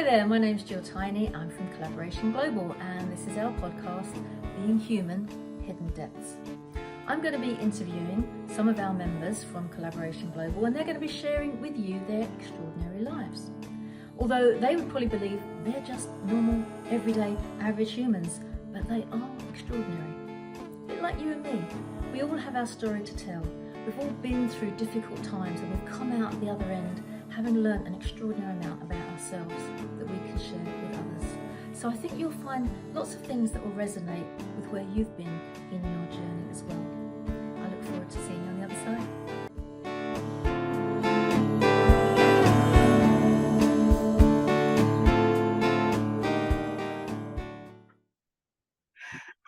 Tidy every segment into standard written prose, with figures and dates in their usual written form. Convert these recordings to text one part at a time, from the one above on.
Hi there, my name's Jill Tiny. I'm from Collaboration Global, and this is our podcast, Being Human, Hidden Depths. I'm going to be interviewing some of our members from Collaboration Global, and they're going to be sharing with you their extraordinary lives. Although they would probably believe they're just normal, everyday, average humans, but they are extraordinary. A bit like you and me. We all have our story to tell. We've all been through difficult times, and we've come out the other end having learned an extraordinary amount about ourselves that we can share with others. So I think you'll find lots of things that will resonate with where you've been in your journey as well. I look forward to seeing you on the other side.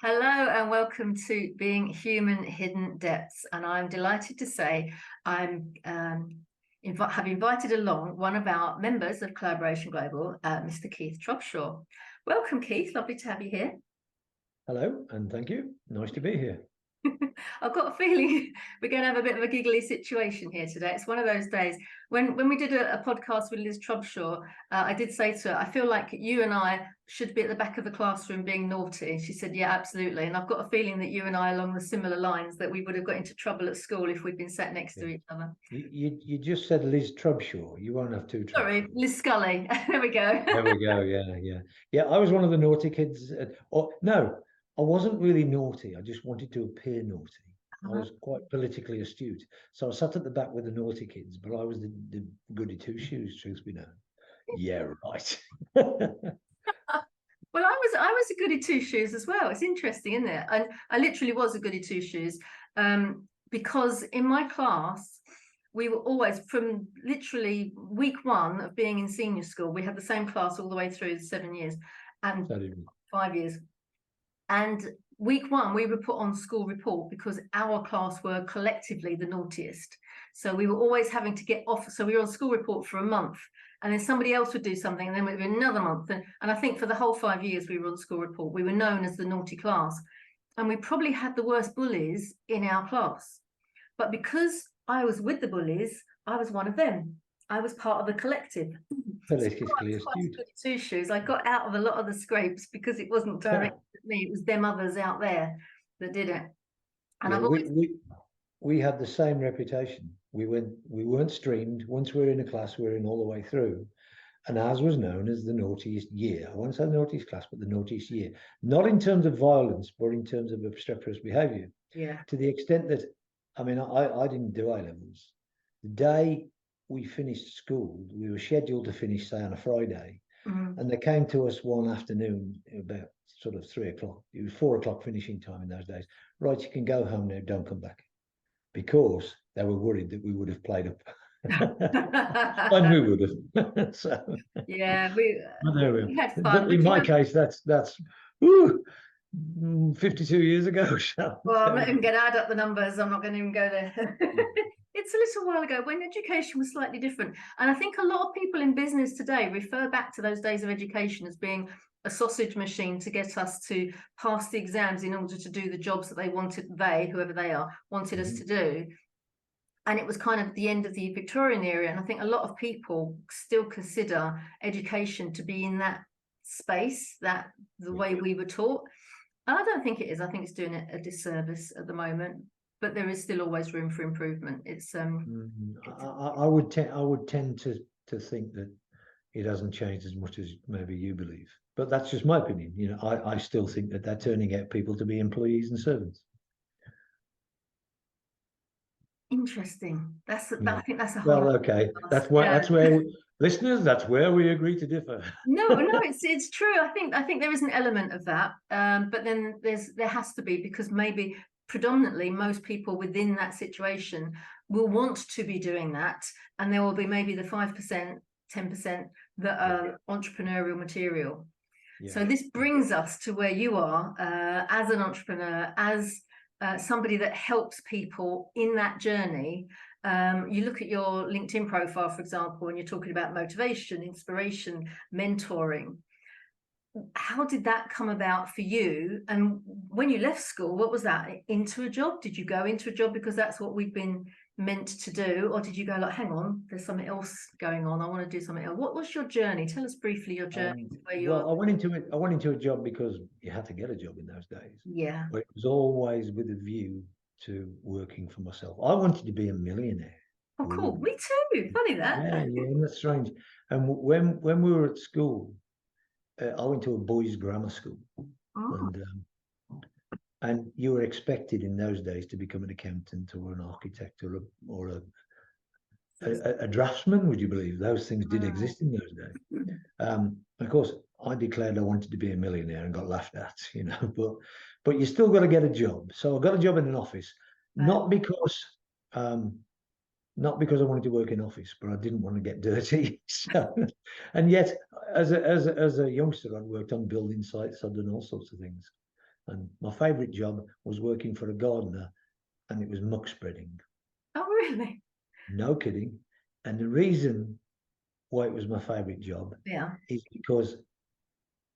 Hello and welcome to Being Human, Hidden Depths. And I'm delighted to say have invited along one of our members of Collaboration Global, Mr. Keith Trubshaw. Welcome, Keith. Lovely to have you here. Hello, and thank you. Nice to be here. I've got a feeling we're going to have a bit of a giggly situation here today. It's one of those days. When we did a podcast with Liz Trubshaw, I did say to her, I feel like you and I should be at the back of the classroom being naughty. She said, yeah, absolutely. And I've got a feeling that you and I, along the similar lines, that we would have got into trouble at school if we'd been sat next to each other. You just said Liz Trubshaw. You won't have two. Sorry, Liz Scully. There we go. There we go. Yeah. I was one of the naughty kids. No, I wasn't really naughty. I just wanted to appear naughty. I was quite politically astute. So I sat at the back with the naughty kids, but I was the goody two-shoes, truth be known. Yeah, right. Well, I was a goody two-shoes as well. It's interesting, isn't it? And I literally was a goody two-shoes because in my class, we were always, from literally week one of being in senior school, we had the same class all the way through the 7 years and 5 years. And week one, we were put on school report because our class were collectively the naughtiest. So we were always having to get off. So we were on school report for a month, and then somebody else would do something, and then it would be another month. And I think for the whole 5 years we were on school report, we were known as the naughty class. And we probably had the worst bullies in our class. But because I was with the bullies, I was one of them. I was part of the collective. Politically astute. Two shoes. I got out of a lot of the scrapes because it wasn't directed at me. It was them others out there that did it. And yeah, we had the same reputation. We weren't streamed. Once we were in a class, we were in all the way through. And ours was known as the naughtiest year. I won't say the naughtiest class, but the naughtiest year. Not in terms of violence, but in terms of obstreperous behaviour. Yeah. To the extent that, I mean, I didn't do A-levels. The day we finished school, we were scheduled to finish, say, on a Friday. Mm-hmm. And they came to us one afternoon about sort of 3 o'clock. It was 4 o'clock finishing time in those days. Right, you can go home now, don't come back. Because they were worried that we would have played up. And we would have. So, yeah, we had fun. But in my case, that's 52 years ago. Well, I'm not even going to add up the numbers. I'm not going to even go there. It's a little while ago when education was slightly different. And I think a lot of people in business today refer back to those days of education as being a sausage machine to get us to pass the exams in order to do the jobs that they wanted, whoever they are, wanted us to do. And it was kind of the end of the Victorian era. And I think a lot of people still consider education to be in that space, that the way we were taught. And I don't think it is. I think it's doing it a disservice at the moment. But there is still always room for improvement. It's I would tend to think that it hasn't changed as much as maybe you believe. But that's just my opinion. You know, I still think that they're turning out people to be employees and servants. Interesting. I think that's a whole. Well, okay. That's where listeners. That's where we agree to differ. No, it's true. I think there is an element of that, but then there has to be, because maybe predominantly most people within that situation will want to be doing that, and there will be maybe the 5%, 10% that are entrepreneurial material. Yeah. So this brings us to where you are as an entrepreneur, as somebody that helps people in that journey. You look at your LinkedIn profile, for example, and you're talking about motivation, inspiration, mentoring. How did that come about for you? And when you left school, what was that? Into a job? Did you go into a job because that's what we've been meant to do, or did you go like, hang on, there's something else going on, I want to do something else? What was your journey? Tell us briefly your journey to where you Well, are. I went into a job because you had to get a job in those days. Yeah. But it was always with a view to working for myself. I wanted to be a millionaire. Oh, cool. Really. Me too. Funny that. Yeah, that's strange. And when we were at school, I went to a boys' grammar school, Oh, and you were expected in those days to become an accountant or an architect or a draftsman. Would you believe those things did exist in those days? Of course, I declared I wanted to be a millionaire and got laughed at, but you still got to get a job. So I got a job in an office, not because not because I wanted to work in office, but I didn't want to get dirty. So, and yet, as a youngster, I'd worked on building sites. I'd done all sorts of things, and my favourite job was working for a gardener, and it was muck spreading. oh, really? No kidding. And the reason why it was my favourite job is because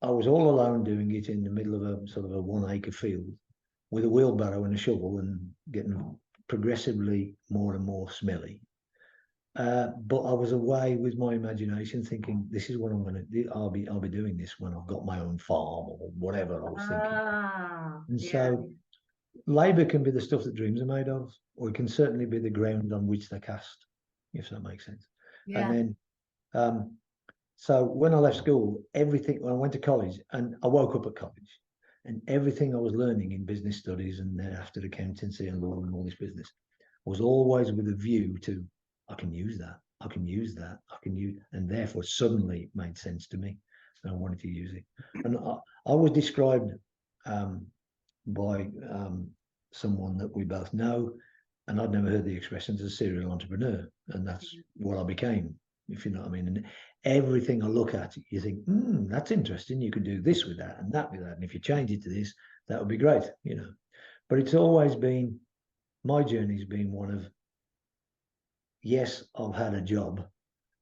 I was all alone doing it in the middle of a sort of a 1 acre field with a wheelbarrow and a shovel and getting progressively more and more smelly. But I was away with my imagination thinking, this is what I'm going to do. I'll be doing this when I've got my own farm or whatever I was thinking. And so labour can be the stuff that dreams are made of, or it can certainly be the ground on which they're cast, if that makes sense. And then, so when I left school, when I went to college, and I woke up at college, and everything I was learning in business studies and then after accountancy and law and all this business was always with a view to, I can use that, and therefore suddenly it made sense to me, and I wanted to use it. And I was described by someone that we both know, and I'd never heard the expression, as a serial entrepreneur, and that's what I became, if you know what I mean. And everything I look at, you think, that's interesting. You could do this with that and that with that, and if you change it to this, that would be great, But it's always been, my journey's been one of, yes, I've had a job,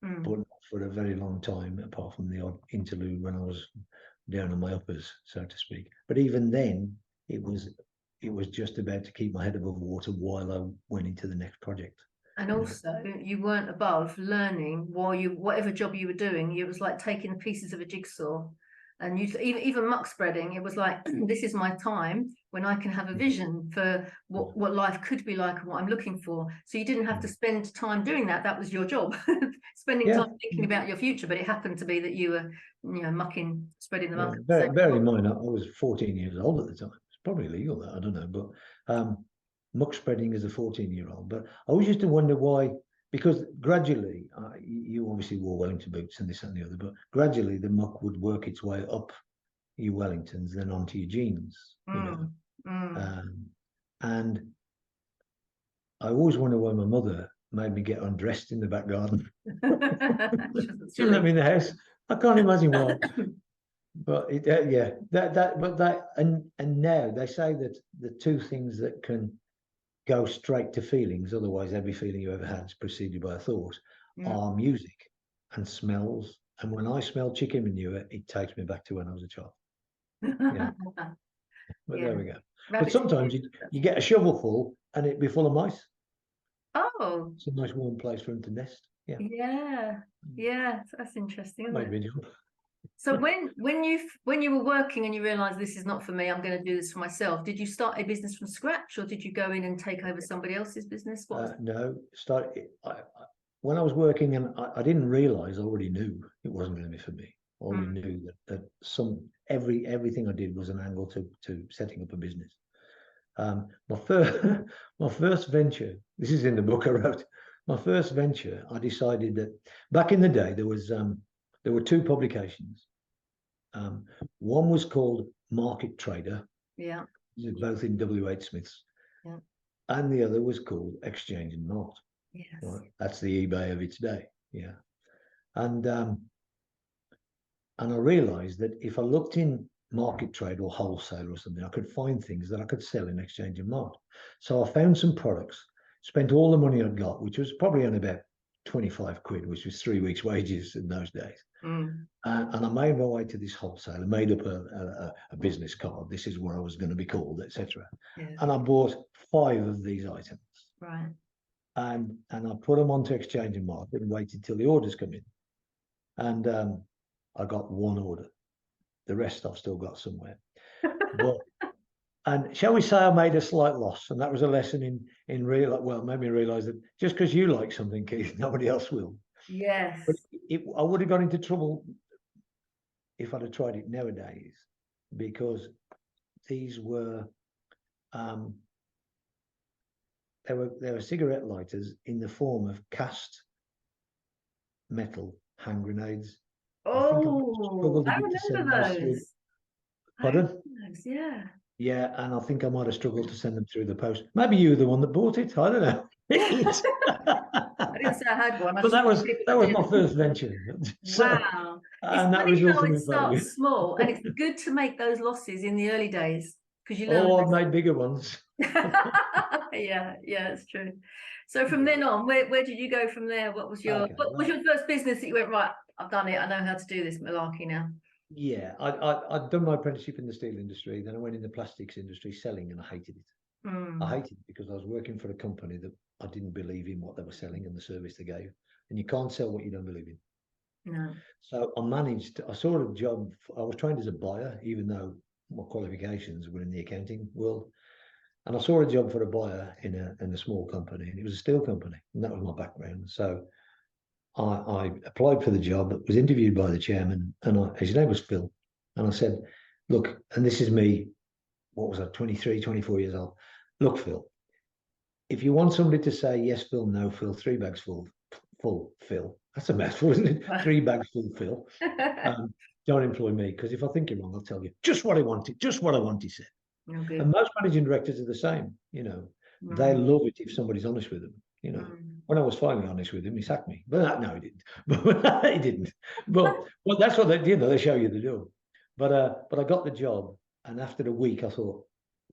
but not for a very long time, apart from the odd interlude when I was down on my uppers, so to speak. But even then, it was just about to keep my head above water while I went into the next project. And also, you weren't above learning while whatever job you were doing. It was like taking the pieces of a jigsaw, and even muck spreading. It was like, this is my time when I can have a vision for what life could be like and what I'm looking for. So you didn't have to spend time doing that. That was your job, spending time thinking about your future. But it happened to be that you were, spreading the muck. Bear in mind, I was 14 years old at the time. It's probably illegal, that I don't know, but muck spreading as a 14-year-old. But I always used to wonder why, because gradually, you obviously wore Wellington boots and this and the other, but gradually the muck would work its way up your Wellingtons, then onto your jeans, and I always wonder why my mother made me get undressed in the back garden. She let me in the house. I can't imagine why. But and now they say that the two things that can go straight to feelings, otherwise every feeling you ever had is preceded by a thought, are music and smells. And when I smell chicken manure, it takes me back to when I was a child. But there we go. But sometimes you get a shovelful and it'd be full of mice. Oh, it's a nice warm place for them to nest. That's interesting, isn't Might be it? a job. So when you were working and you realized this is not for me, I'm going to do this for myself, did you start a business from scratch, or did you go in and take over somebody else's business? No, when I was working, and I didn't realize, I already knew it wasn't going to be for me. I already knew that everything I did was an angle to setting up a business. My first venture, this is in the book I wrote. My first venture, I decided that back in the day there were two publications. One was called Market Trader, both in W.H. Smith's, and the other was called Exchange and Mart. Right? That's the eBay of its day. And I realized that if I looked in Market Trade or wholesale or something, I could find things that I could sell in Exchange and Mart. So I found some products, spent all the money I'd got, which was probably only about 25 quid, which was 3 weeks' wages in those days. And I made my way to this wholesaler, made up a business card. This is what I was going to be called, etc. And I bought 5 of these items. Right. and I put them onto exchange and market and waited till the orders come in. And I got one order. The rest I've still got somewhere. But and shall we say I made a slight loss, and that was a lesson in real. Well, it made me realise that just because you like something, Keith, nobody else will. Yes. But I would have got into trouble if I'd have tried it nowadays, because these were they were cigarette lighters in the form of cast metal hand grenades. Oh, I remember those. Pardon? Yeah. Yeah, and I think I might have struggled to send them through the post. Maybe you were the one that bought it. I don't know. I didn't say I had one. But that was my first venture. Wow. And that It's funny how resulted it in failure. starts small, and it's good to make those losses in the early days because you learn. Oh, I've made bigger ones. Yeah, it's true. So from then on, where did you go from there? What was your first business that you went, right, I've done it, I know how to do this malarkey now? Yeah, I'd done my apprenticeship in the steel industry, then I went in the plastics industry selling, and I hated it. I hated it because I was working for a company that I didn't believe in what they were selling and the service they gave. And you can't sell what you don't believe in. No. So I saw a job, I was trained as a buyer, even though my qualifications were in the accounting world. And I saw a job for a buyer in a small company, and it was a steel company, and that was my background. So I applied for the job, was interviewed by the chairman, and his name was Phil. And I said, look, and this is me, what was I, 23, 24 years old. Look, Phil, if you want somebody to say yes, Phil, no, Phil, 3 bags full, Phil. That's a mouthful, isn't it? 3 bags full, Phil. Don't employ me, because if I think you're wrong, I'll tell you just what I wanted, he said. Okay. And most managing directors are the same, they love it if somebody's honest with them. When I was finally honest with him, he sacked me. But no, he didn't. He didn't. But that's what they show you the door. But I got the job, and after a week, I thought,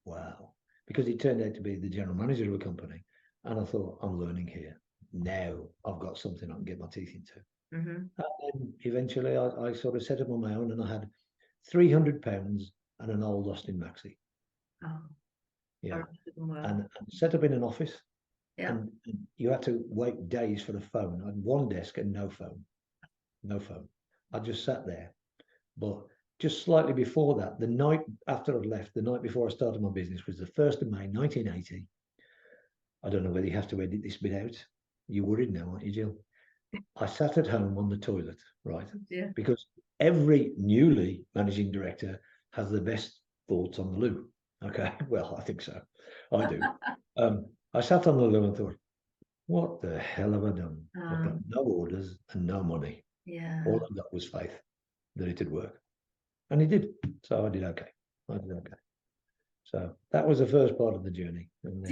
wow, because it turned out to be the general manager of a company, and I thought, I'm learning here. Now I've got something I can get my teeth into. And then eventually, I sort of set up on my own, and I had £300 and an old Austin Maxi. Oh, yeah, and set up in an office. Yeah, and you had to wait days for the phone. I had one desk and no phone. I just sat there. But just slightly before that, the night after I'd left, the night before I started my business, was the 1st of May, 1980. I don't know whether you have to edit this bit out. You're worried now, aren't you, Jill? I sat at home on the toilet, right? Yeah. Because every newly managing director has the best thoughts on the loo. Okay, well, I think so. I do. I sat on the loo and thought, what the hell have I done? I've got no orders and no money. Yeah. All I got was faith that it'd work. And it did. So I did okay. So that was the first part of the journey. And then,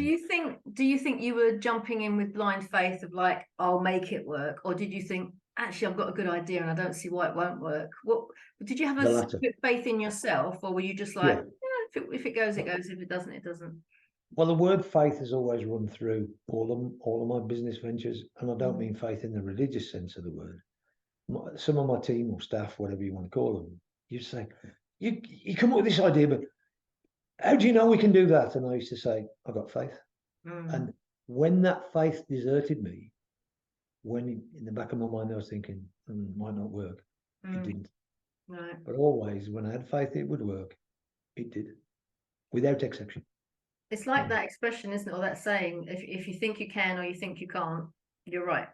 do you think you were jumping in with blind faith of like, I'll make it work? Or did you think, actually, I've got a good idea and I don't see why it won't work? What did you have a faith in yourself, or were you just like, yeah, if it goes, it goes. If it doesn't, it doesn't? Well, the word faith has always run through all of my business ventures, and I don't mean faith in the religious sense of the word. Some of my team or staff, whatever you want to call them, you say, you come up with this idea, but how do you know we can do that? And I used to say, I've got faith. And when that faith deserted me, when in the back of my mind I was thinking, it might not work, it didn't. Right. But always, when I had faith it would work, it did, without exception. It's like that expression, isn't it? Or that saying, if you think you can or you think you can't, you're right.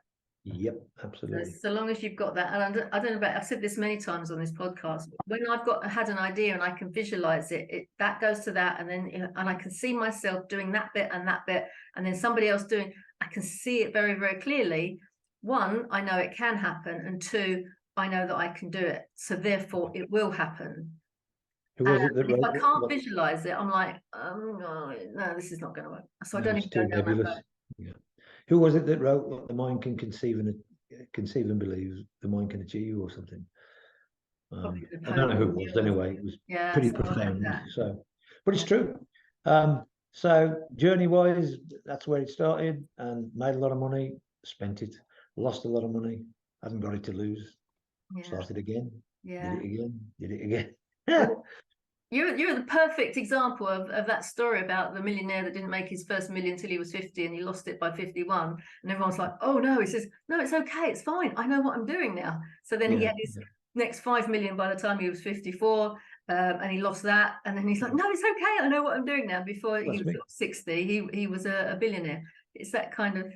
Yep, absolutely. So long as you've got that, and I don't know about, I've said this many times on this podcast, when I've had an idea and I can visualize it, that goes to that, and then and I can see myself doing that bit, and then somebody else doing, I can see it very, very clearly. One, I know it can happen, and two, I know that I can do it. So therefore it will happen. Who was it that if I can't visualize it, I'm like, no, this is not going to work. So I don't even go down that road. Yeah. Who was it that wrote what the mind can conceive and believe the mind can achieve, or something? I don't know who it was. Anyway, it was pretty profound. So, but it's true. So journey-wise, that's where it started, and made a lot of money, spent it, lost a lot of money, hadn't got it to lose, started again, did it again. You're the perfect example of that story about the millionaire that didn't make his first million till he was 50 and he lost it by 51. And everyone's like, oh no, he says, no, it's okay, it's fine. I know what I'm doing now. So then he Yeah, had his next 5 million by the time he was 54, and he lost that. And then he's like, no, it's okay, I know what I'm doing now. Before he that's was me. 60, he was a billionaire. It's that kind of,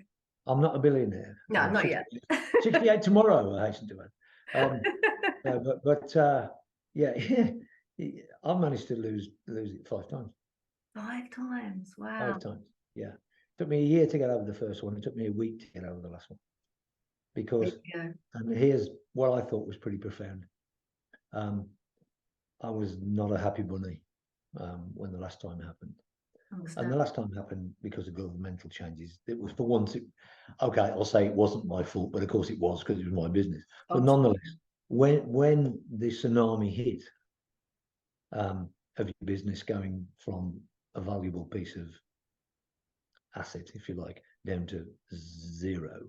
I'm not a billionaire. no, I'm not yet. 68 tomorrow, I hasten to add. No, yeah, I managed to lose it 5 times. 5 times, wow. 5 times. Yeah. Took me a year to get over the first one. It took me a week to get over the last one. Because, and here's what I thought was pretty profound. I was not a happy bunny when the last time happened. And the last time happened because of governmental changes. It was for once, okay, I'll say it wasn't my fault, but of course it was because it was my business. But nonetheless, when the tsunami hit of your business going from a valuable piece of asset, if you like, down to zero,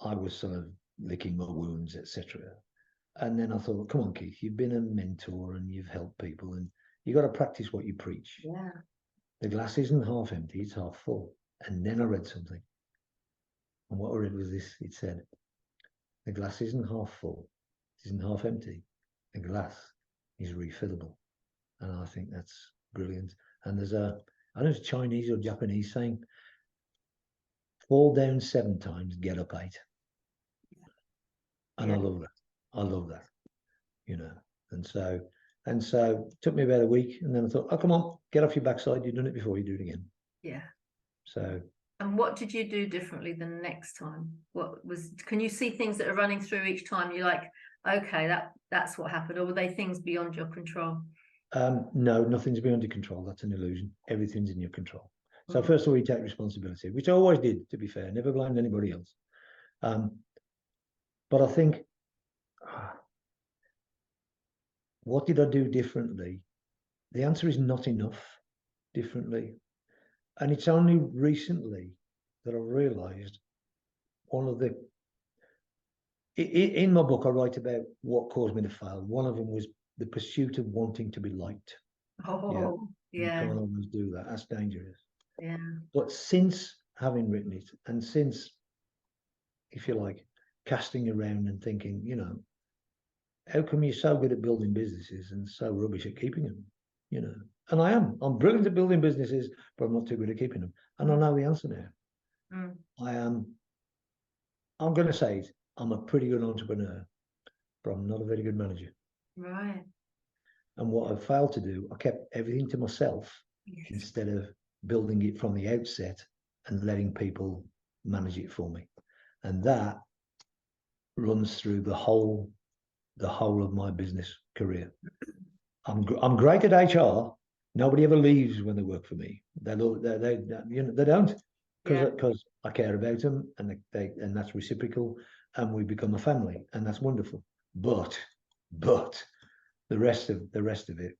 I was sort of licking my wounds, etc. And then I thought, come on, Keith, you've been a mentor and you've helped people, and you got to practice what you preach. Yeah. The glass isn't half empty, it's half full. And then I read something. And what I read was this. It said, the glass isn't half full, it isn't half empty. The glass is refillable. And I think that's brilliant. And there's I don't know if it's Chinese or Japanese saying, fall down 7 times, get up 8. And I love that. I love that, you know. And so it took me about a week, and then I thought, oh, come on, get off your backside. You've done it before, you do it again. Yeah. So. And what did you do differently the next time? Can you see things that are running through each time? You're like, okay, that's what happened, or were they things beyond your control? No, nothing's beyond your control. That's an illusion. Everything's in your control. So first of all, you take responsibility, which I always did, to be fair. Never blamed anybody else. But I think, what did I do differently? The answer is not enough differently. And it's only recently that I realized one of the, in my book, I write about what caused me to fail. One of them was the pursuit of wanting to be liked. Oh, yeah. You can't always do that. That's dangerous. Yeah. But since having written it, and since, if you like, casting around and thinking, you know, how come you're so good at building businesses and so rubbish at keeping them? You know, and I'm brilliant at building businesses, but I'm not too good at keeping them. And I know the answer now. I'm going to say it, I'm a pretty good entrepreneur, but I'm not a very good manager. Right. And what I've failed to do, I kept everything to myself instead of building it from the outset and letting people manage it for me. And that runs through the whole of my business career. I'm great at HR. Nobody ever leaves when they work for me. They don't, because I care about them, and and that's reciprocal, and we become a family, and that's wonderful. But the rest of it,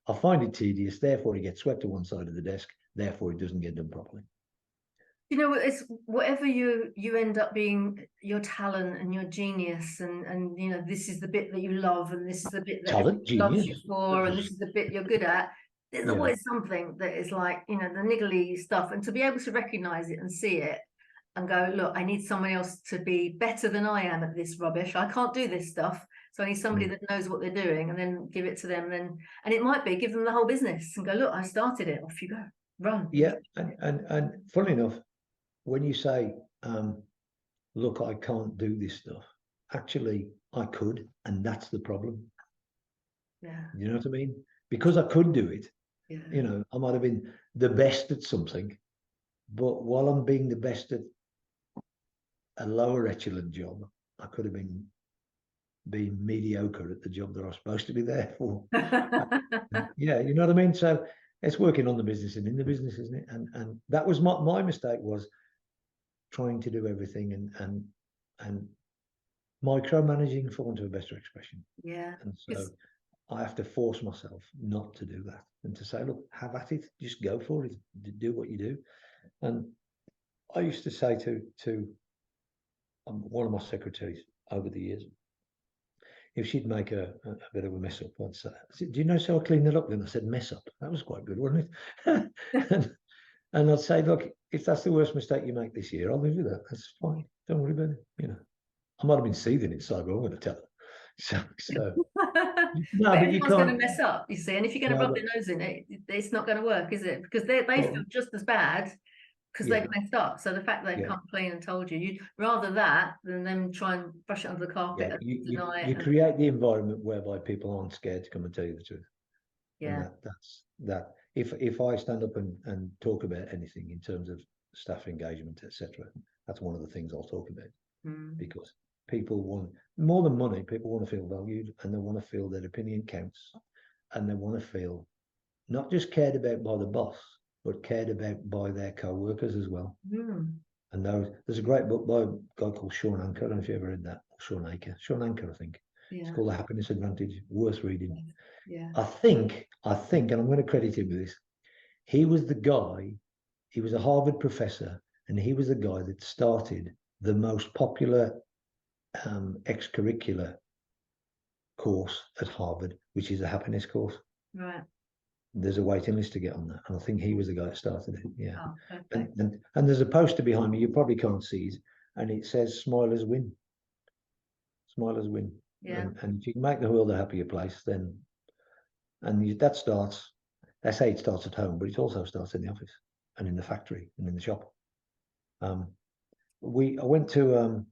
I find it tedious. Therefore, it gets swept to one side of the desk. Therefore, it doesn't get done properly. You know, it's whatever you end up being, your talent and your genius, and you know, this is the bit that you love, and this is the bit that Talent, loves you genius. for, and this is the bit you're good at. There's always something that is like, you know, the niggly stuff, and to be able to recognize it and see it and go, look, I need someone else to be better than I am at this rubbish. I can't do this stuff, so I need somebody that knows what they're doing, and then give it to them. And it might be give them the whole business and go, look, I started it. Off you go, run. Yeah, and funnily enough, when you say, look, I can't do this stuff, actually I could, and that's the problem. Yeah. You know what I mean? Because I could do it, Yeah. you know, I might have been the best at something, but while I'm being the best at a lower echelon job, I could have been being mediocre at the job that I'm supposed to be there for. Yeah, you know what I mean? So it's working on the business and in the business, isn't it? And that was my mistake, was trying to do everything and micromanaging, for want of a better expression. Yeah. And so I have to force myself not to do that, and to say, look, have at it, just go for it, do what you do. And I used to say to one of my secretaries over the years, if she'd make a bit of a mess up, I'd say, do you notice how I cleaned it up? Then I said, mess up. That was quite good, wasn't it? and I'd say, look, if that's the worst mistake you make this year, I'll live with that. That's fine. Don't worry about it. You know, I might have been seething inside, but I'm going to tell her. So no, But but you everyone's going to can't. mess up, you see, and if you're going to No, rub but, their nose in it, it's not going to work, is it? Because they well, feel just as bad because yeah, they've messed up. So the fact that they've yeah, come clean and told you, you'd rather that than them try and brush it under the carpet yeah. and You deny you it. create the environment whereby people aren't scared to come and tell you the truth, and Yeah. that's that. If I stand up and talk about anything in terms of staff engagement, etc., that's one of the things I'll talk about. Because people want more than money. People want to feel valued, and they want to feel their opinion counts, and they want to feel not just cared about by the boss, but cared about by their co-workers as well. And there's a great book by a guy called Sean Anker. I don't know if you ever read that. Sean Anker, I think. Yeah. It's called The Happiness Advantage. Worth reading. Yeah. I think, and I'm going to credit him with this. He was the guy. He was a Harvard professor, and he was the guy that started the most popular extracurricular course at Harvard, which is a happiness course. Right. There's a waiting list to get on that, and I think he was the guy that started it. Yeah. Oh, perfect. And there's a poster behind me. You probably can't see it, and it says "Smilers win." Smilers win. Yeah. And if you can make the world a happier place, then that starts. They say it starts at home, but it also starts in the office and in the factory and in the shop. I went to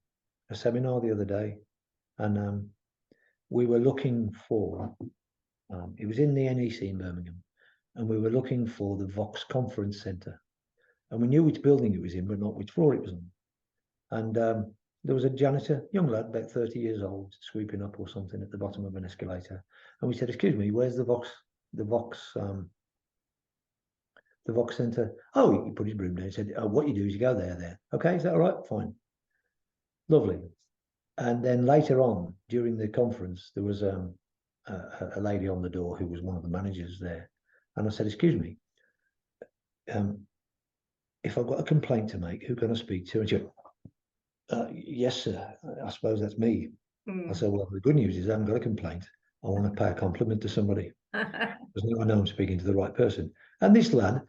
a seminar the other day, and we were looking for. It was in the NEC in Birmingham, and we were looking for the Vox Conference Centre, and we knew which building it was in, but not which floor it was on. And there was a janitor, young lad, about 30 years old, sweeping up or something at the bottom of an escalator. And we said, "Excuse me, where's the Vox Centre?" Oh, he put his broom down. He said, "Oh, what you do is you go there. Okay, is that all right? Fine, lovely." And then later on, during the conference, there was a lady on the door who was one of the managers there, and I said, "Excuse me, if I've got a complaint to make, who can I speak to?" And she went, "Yes, sir. I suppose that's me." I said, "Well, the good news is I haven't got a complaint. I want to pay a compliment to somebody, because now I know I'm speaking to the right person." And this lad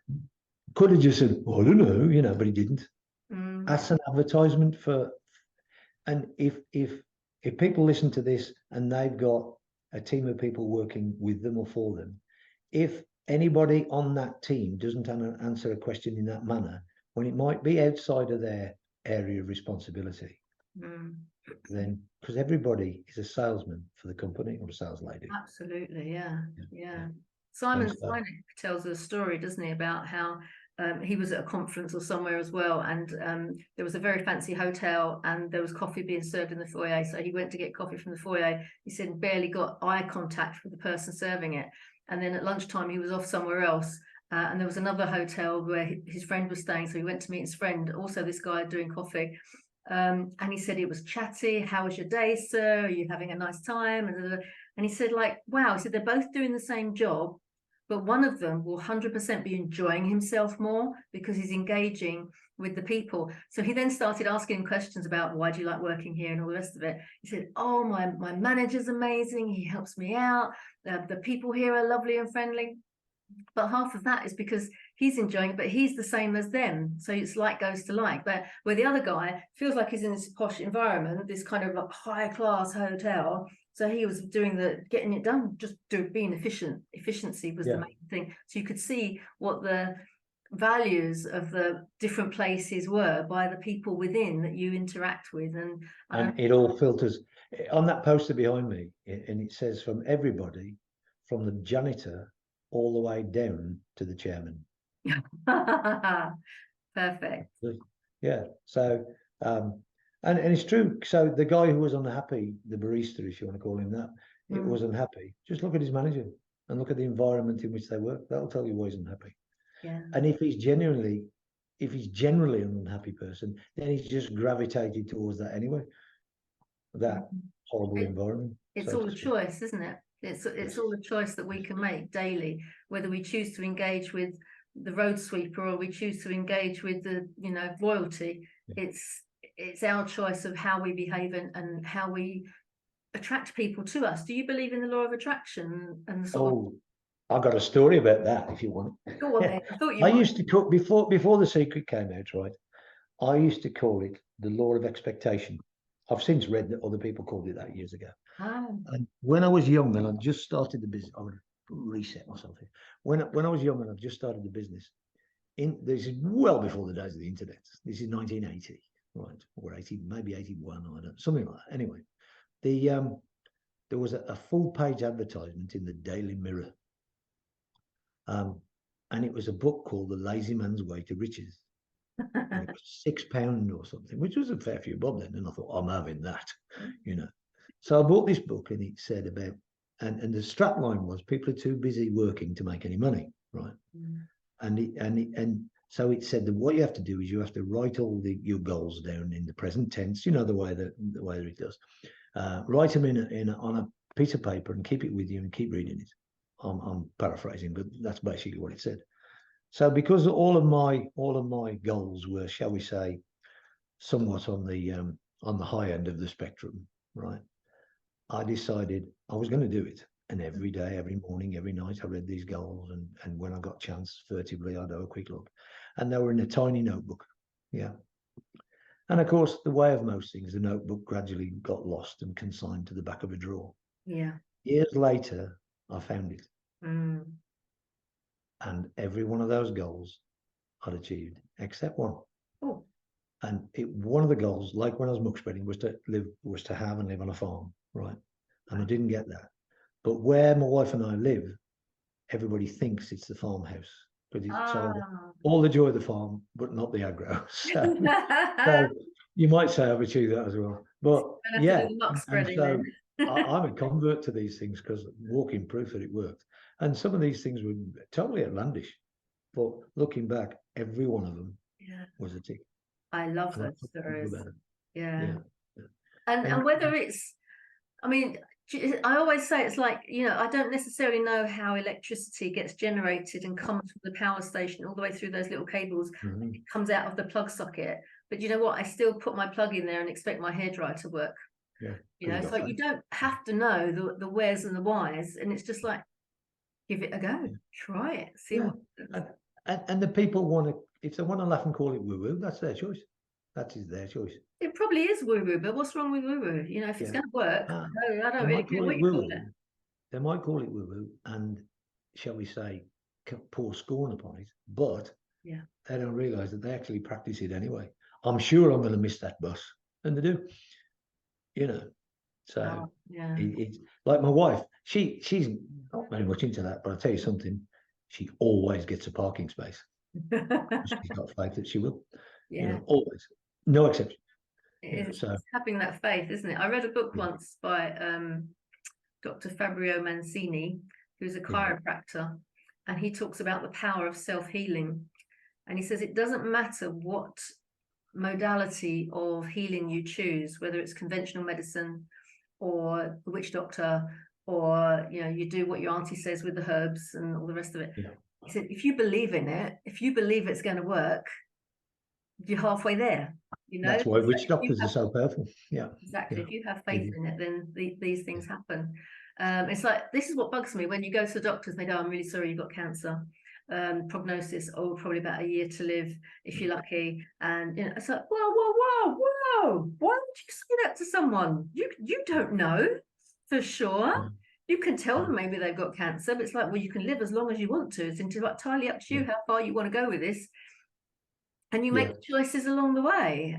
could have just said, "Oh, I don't know," but he didn't. That's an advertisement for. And if people listen to this and they've got a team of people working with them or for them, if anybody on that team doesn't answer a question in that manner, when it might be outside of their area of responsibility, then because everybody is a salesman for the company or a sales lady. Absolutely, yeah. Simon Sinek tells a story, doesn't he, about how he was at a conference or somewhere as well, and there was a very fancy hotel, and there was coffee being served in the foyer. So he went to get coffee from the foyer. He said barely got eye contact with the person serving it, and then at lunchtime he was off somewhere else. And there was another hotel where his friend was staying, so he went to meet his friend, also this guy doing coffee. And he said it was chatty. "How was your day, sir? Are you having a nice time?" And he said, like, wow, he said they're both doing the same job, but one of them will 100% be enjoying himself more because he's engaging with the people. So he then started asking questions about, why do you like working here and all the rest of it. He said, "Oh, my manager's amazing. He helps me out. The people here are lovely and friendly." But half of that is because he's enjoying it, but he's the same as them. So it's like goes to like. But where the other guy feels like he's in this posh environment, this kind of like high class hotel. So he was getting it done, just being efficient. Efficiency was the main thing. So you could see what the values of the different places were by the people within that you interact with. And it all filters on that poster behind me, and it says from everybody, from the janitor all the way down to the chairman. Perfect. Yeah. So and it's true. So the guy who was unhappy, the barista, if you want to call him that, it was unhappy. Just look at his manager and look at the environment in which they work. That'll tell you why he's unhappy. Yeah. And if he's generally an unhappy person, then he's just gravitated towards that anyway. That horrible environment. It's all a choice, isn't it? It's all a choice that we can make daily, whether we choose to engage with the road sweeper or we choose to engage with the royalty. It's our choice of how we behave and how we attract people to us. Do you believe in the law of attraction and sort of? Oh, I've got a story about that if you want. Go on then. I thought you I might. used to call before The Secret came out, right? I used to call it the law of expectation. I've since read that other people called it that years ago. Oh, And when I was young and I just started the business, I'm going to reset myself here. When I was young and I just started the business, this is well before the days of the internet. This is 1980, right, or 80, maybe 81, I don't, something like that. Anyway, there was a full page advertisement in the Daily Mirror, and it was a book called The Lazy Man's Way to Riches. And it was £6 or something, which was a fair few bob then. And I thought, I'm having that, you know. So I bought this book, and it said about, and the strapline was, people are too busy working to make any money, right? And so it said that what you have to do is you have to write all your goals down in the present tense, you know, the way that it does. Write them on a piece of paper and keep it with you and keep reading it. I'm paraphrasing, but that's basically what it said. So because all of my goals were, shall we say, somewhat on the high end of the spectrum, right? I decided I was going to do it. And every day, every morning, every night, I read these goals. And when I got a chance, furtively, I'd have a quick look. And they were in a tiny notebook. Yeah. And of course, the way of most things, the notebook gradually got lost and consigned to the back of a drawer. yeah. Years later, I found it. Mm. And every one of those goals I'd achieved, except one. Oh. And one of the goals, like when I was muck spreading, was to have and live on a farm, right? And I didn't get that. But where my wife and I live, everybody thinks it's the farmhouse, but it's all the joy of the farm, but not the aggro. So you might say I've achieved that as well. But yeah, and so I'm a convert to these things because walking proof that it worked. And some of these things were totally outlandish, but looking back, every one of them was a tick. I love those stories. Yeah. Yeah. And whether it's, I mean, I always say it's like, you know, I don't necessarily know how electricity gets generated and comes from the power station all the way through those little cables. It comes out of the plug socket. But you know what? I still put my plug in there and expect my hairdryer to work. Yeah. You know, so you don't have to know the wheres and the whys. And it's just like, give it a go. Try it. See what happens. And the people want to, if they want to laugh and call it woo-woo, that's their choice. That is their choice. It probably is woo-woo, but what's wrong with woo-woo? You know, if it's going to work, no, I don't really care what you call it. They might call it woo-woo and, shall we say, pour scorn upon it, but they don't realise that they actually practice it anyway. I'm sure I'm going to miss that bus, and they do. You know, so it's like my wife. She's not very much into that, but I'll tell you something. She always gets a parking space. She's got faith that she will. You know, always, no exception. It's having that faith, isn't it? I read a book once by Dr. Fabio Mancini, who's a chiropractor, and he talks about the power of self-healing. And he says it doesn't matter what modality of healing you choose, whether it's conventional medicine or the witch doctor, or you know, you do what your auntie says with the herbs and all the rest of it. He said, if you believe in it, if you believe it's going to work, you're halfway there. You know, that's why witch doctors are so powerful. Yeah, exactly. If you have faith in it, then these things happen. It's like, this is what bugs me when you go to the doctors. They go, I'm really sorry, you've got cancer. Prognosis, probably about a year to live if you're lucky. And you know, it's like, whoa, why would you say that to someone? You don't know for sure. You can tell them maybe they've got cancer, but it's like, well, you can live as long as you want to. It's entirely up to you how far you want to go with this. And you make choices along the way.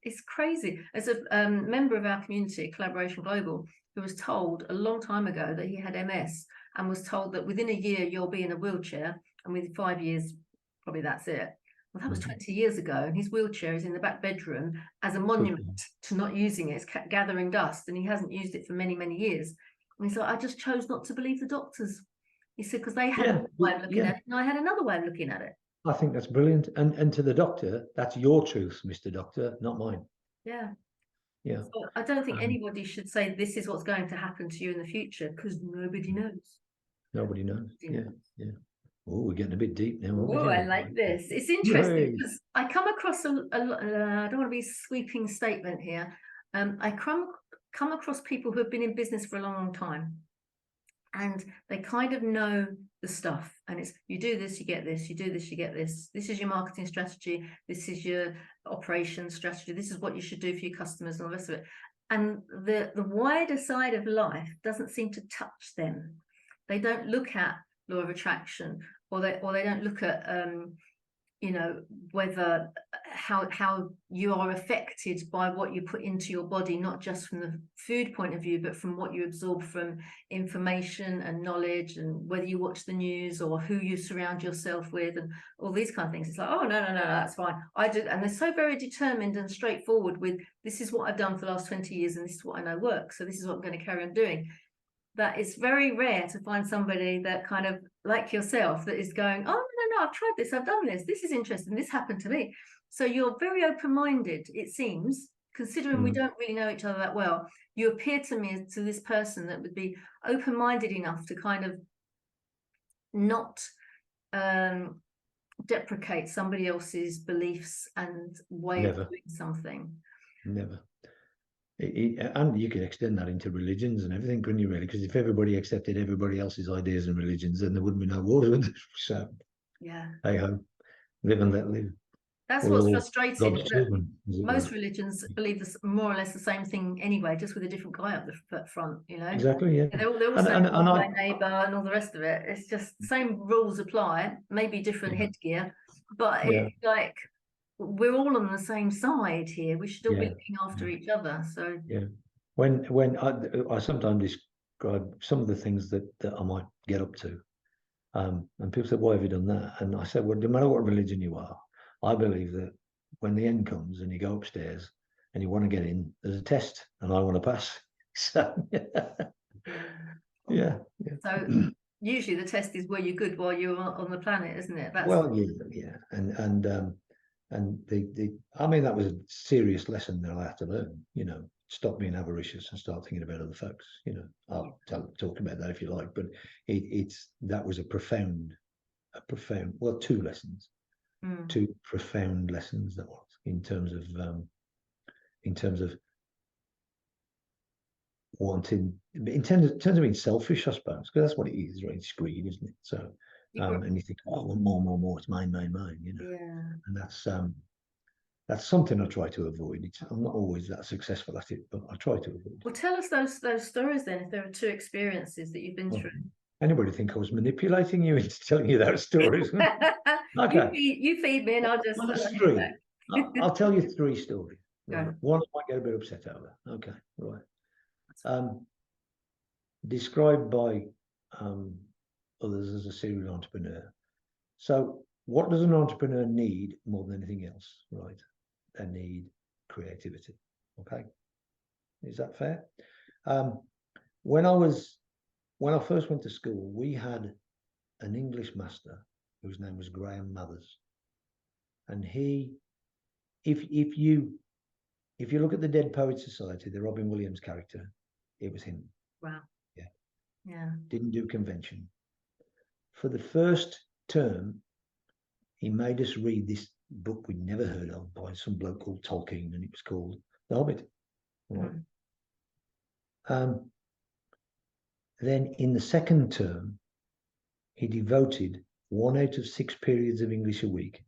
It's crazy. As a member of our community, Collaboration Global, who was told a long time ago that he had MS and was told that within a year you'll be in a wheelchair, and within 5 years, probably that's it. Well, that was 20 years ago, and his wheelchair is in the back bedroom as a monument to not using it. It's gathering dust, and he hasn't used it for many, many years. And he's like, I just chose not to believe the doctors. He said, because they had a way of looking at it, and I had another way of looking at it. I think that's brilliant. And to the doctor, that's your truth, Mr. Doctor, not mine. Yeah. So I don't think anybody should say this is what's going to happen to you in the future, because nobody knows. Nobody knows. Yeah. Oh, we're getting a bit deep now. Oh, I like this. It's interesting because I come across I don't want to be a sweeping statement here. I come come across people who have been in business for a long, long time, and they kind of know the stuff, and it's, you do this, you get this, you do this, you get this, this is your marketing strategy, this is your operations strategy, this is what you should do for your customers, and all the rest of it. And the wider side of life doesn't seem to touch them. They don't look at law of attraction, or they don't look at you know, whether how you are affected by what you put into your body, not just from the food point of view, but from what you absorb from information and knowledge, and whether you watch the news or who you surround yourself with, and all these kind of things. It's like, oh, no, that's fine. I do. And they're so very determined and straightforward with, this is what I've done for the last 20 years, and this is what I know works, so this is what I'm going to carry on doing. That it's very rare to find somebody that kind of like yourself that is going, oh, no, I've tried this, I've done this, this is interesting, this happened to me. So you're very open-minded, it seems, considering we don't really know each other that well. You appear to me to this person that would be open-minded enough to kind of not deprecate somebody else's beliefs and way of doing something. Never. And you could extend that into religions and everything, couldn't you, really? Because if everybody accepted everybody else's ideas and religions, then there wouldn't be no wars, would there? So, yeah, hey ho, live and let live. That's what's frustrating. Most religions believe this, more or less the same thing anyway, just with a different guy up the front, you know. Exactly, yeah. They're all saying my neighbour and all the rest of it. It's just the same rules apply, maybe different headgear, but it's like, we're all on the same side here. We should all be looking after each other. So when I sometimes describe some of the things that I might get up to, and people say, why have you done that? And I said, well, no matter what religion you are, I believe that when the end comes and you go upstairs and you want to get in, there's a test, and I want to pass. So yeah. So usually the test is, were you good while you were on the planet, isn't it? That's and I mean, that was a serious lesson that I had to learn, you know, stop being avaricious and start thinking about other folks, you know. I'll talk about that if you like, but that was a profound, well, two lessons, two profound lessons that was, in terms of wanting, in terms of being selfish, I suppose, because that's what it is, right? It's greed, isn't it? So and you think, oh, I want more, it's mine, you know. And that's something I try to avoid. I'm not always that successful at it, but I try to avoid. Well, tell us those stories then, if there are two experiences that you've been through. Anybody think I was manipulating you into telling you those stories? Okay. You feed me and I'll just... three. I'll tell you three stories. Right? One I might get a bit upset over. Okay, right. Described by others as a serial entrepreneur. So what does an entrepreneur need more than anything else, right? They need creativity. Okay, is that fair? When I first went to school, we had an English master whose name was Graham Mathers, and he, if you look at the Dead Poets Society, the Robin Williams character, it was him. Wow. Yeah. Didn't do convention. For the first term, he made us read this book we'd never heard of by some bloke called Tolkien, and it was called The Hobbit. Right. Then in the second term, he devoted 1 out of 6 periods of English a week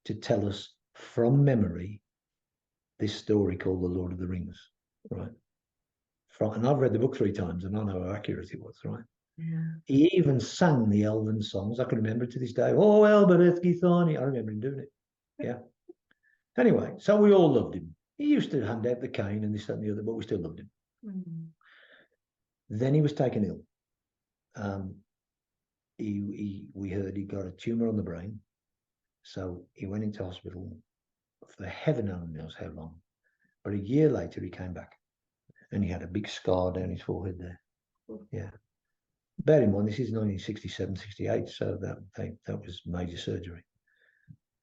to tell us from memory this story called The Lord of the Rings. Right. And I've read the book 3 times, and I know how accurate it was. Right. Yeah. He even sang the elven songs. I can remember it to this day. Oh, Elbereth Githani. I remember him doing it. Yeah. Anyway, so we all loved him. He used to hand out the cane and this, that, and the other, but we still loved him. Then he was taken ill. We heard he got a tumor on the brain. So he went into hospital for heaven only knows how long. But a year later, he came back. And he had a big scar down his forehead there. Yeah. Bear in mind, this is 1967, 68, so that was major surgery.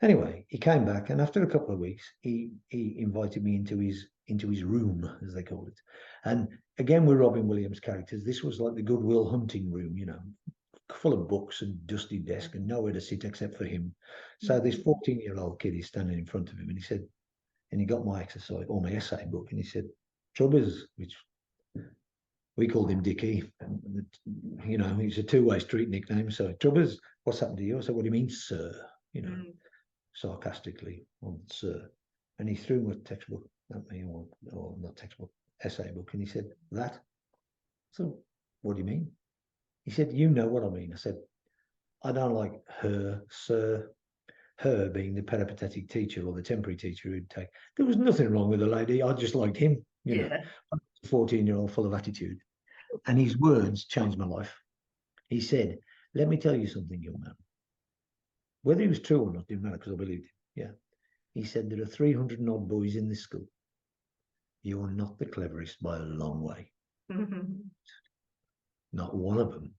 Anyway, he came back, and after a couple of weeks, he invited me into his room, as they called it. And again, with Robin Williams characters, this was like the Goodwill Hunting room, you know, full of books and dusty desk and nowhere to sit except for him. So this 14-year-old kid is standing in front of him, and he said, and he got my exercise or my essay book, and he said, Chubbers, which We called him Dickie. You know, he's a two-way street nickname. So, Trubbers, what's happened to you? I said, what do you mean, sir? You know, sarcastically, on sir. And he threw my textbook at me, or not textbook, essay book, and he said, that? So, what do you mean? He said, you know what I mean. I said, I don't like her, sir. Her being the peripatetic teacher or the temporary teacher who'd take. There was nothing wrong with the lady. I just liked him, you know, 14-year-old full of attitude. And his words changed my life. He said, let me tell you something, young man. Whether he was true or not didn't matter, because I believed him. Yeah. He said, there are 300 and odd boys in this school. You are not the cleverest by a long way. Not one of them.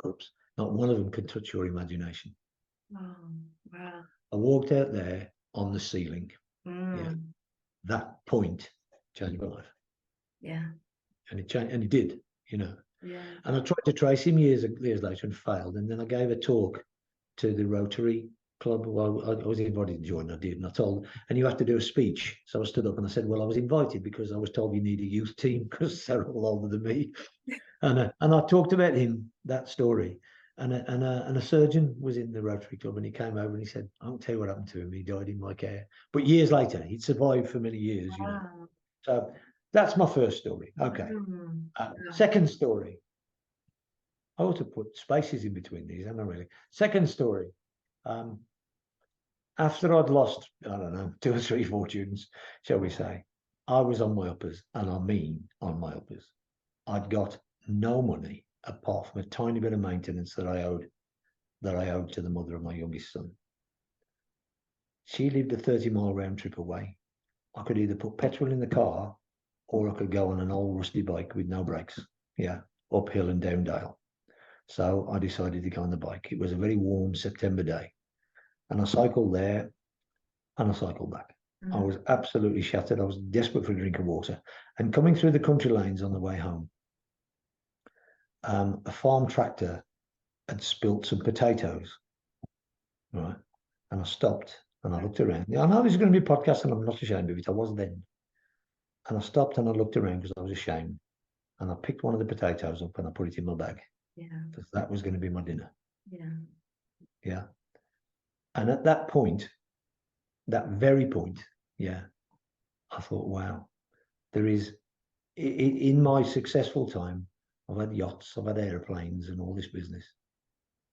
Oops. Not one of them can touch your imagination. Oh, wow. I walked out there on the ceiling. Yeah. That point changed my life. Yeah. And it changed, and it did, you know. Yeah. And I tried to trace him years later and failed. And then I gave a talk to the Rotary Club. Well, I was invited to join. I did, and I told, and you have to do a speech. So I stood up and I said, well, I was invited because I was told you need a youth team because they're all older than me. And I talked about him, that story. And a surgeon was in the Rotary Club, and he came over and he said, I won't tell you what happened to him. He died in my care. But years later, he'd survived for many years, you know. So that's my first story. Okay. Second story. I ought to put spaces in between these, haven't I really? Second story. After I'd lost, I don't know, 2 or 3 fortunes, shall we say, I was on my uppers, and I mean on my uppers. I'd got no money apart from a tiny bit of maintenance that I owed to the mother of my youngest son. She lived a 30-mile round trip away. I could either put petrol in the car, or I could go on an old rusty bike with no brakes. Yeah, uphill and down dale. So I decided to go on the bike. It was a very warm September day, and I cycled there and I cycled back. I was absolutely shattered. I was desperate for a drink of water. And coming through the country lanes on the way home, a farm tractor had spilt some potatoes, right? And I stopped and I looked around. I know this is going to be a podcast, and I'm not ashamed of it. I was then. And I stopped and I looked around because I was ashamed. And I picked one of the potatoes up and I put it in my bag. Yeah. Because that was going to be my dinner. Yeah. Yeah. And at that point, that very point, yeah, I thought, wow, there is, in my successful time, I've had yachts, I've had airplanes and all this business.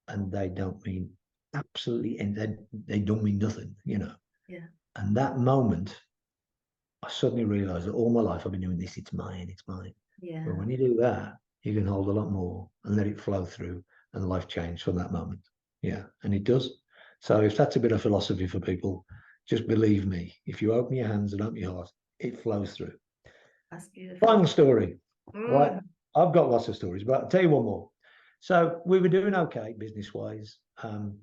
And they don't mean absolutely, and they don't mean nothing, you know. Yeah. And that moment, I suddenly realized that all my life I've been doing this, it's mine, it's mine. Yeah. But when you do that, you can hold a lot more and let it flow through, and life change from that moment. Yeah. And it does. So if that's a bit of philosophy for people, just believe me, if you open your hands and open your heart, it flows through. That's beautiful. Final story. Right. I've got lots of stories, but I'll tell you one more. So we were doing okay business-wise. And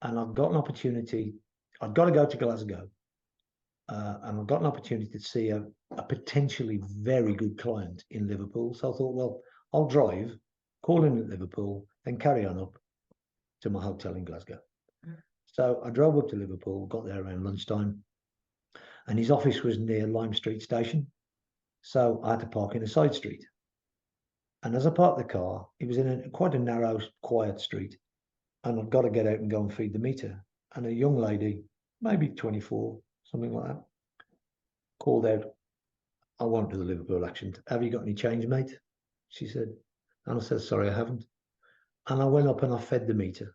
I've got an opportunity. I've got to go to Glasgow. And I've got an opportunity to see a potentially very good client in Liverpool. So I thought, well, I'll drive, call in at Liverpool, then carry on up to my hotel in Glasgow. So I drove up to Liverpool, got there around lunchtime, and his office was near Lime Street Station. So I had to park in a side street. And as I parked the car, it was in quite a narrow, quiet street. And I've got to get out and go and feed the meter. And a young lady, maybe 24, something like that, called out, I won't do the Liverpool accent. Have you got any change, mate? She said. And I said, sorry, I haven't. And I went up and I fed the meter.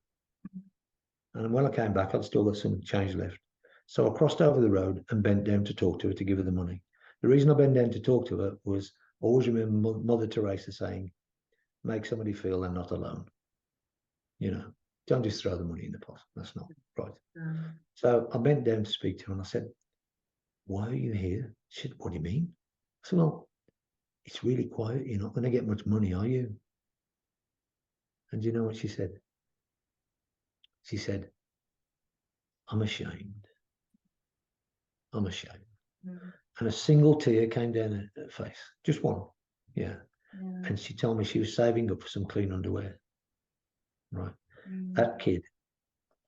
And when I came back, I'd still got some change left. So I crossed over the road and bent down to talk to her, to give her the money. The reason I bent down to talk to her was I always remember Mother Teresa saying, make somebody feel they're not alone. You know, don't just throw the money in the pot. That's not right. So I bent down to speak to her and I said, why are you here? She said, what do you mean? I said, well, it's really quiet. You're not going to get much money, are you? And do you know what she said? She said, I'm ashamed. I'm ashamed. And a single tear came down her face, just one. Yeah. And she told me she was saving up for some clean underwear. Right. That kid,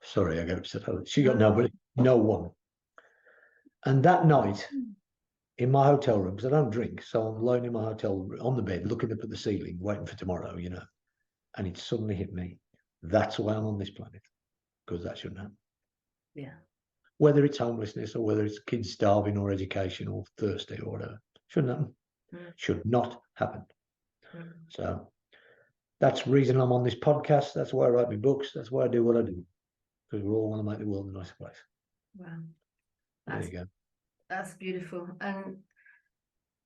sorry, I got upset. She got nobody, no one. And that night, in my hotel room, because I don't drink, so I'm lying in my hotel on the bed, looking up at the ceiling, waiting for tomorrow, you know. And it suddenly hit me. That's why I'm on this planet, because that shouldn't happen. Yeah. Whether it's homelessness or whether it's kids starving or education or thirsty or whatever, shouldn't happen. Should not happen. So that's the reason I'm on this podcast. That's why I write my books. That's why I do what I do, because we all want to make the world a nicer place. Wow. There you go. That's beautiful. And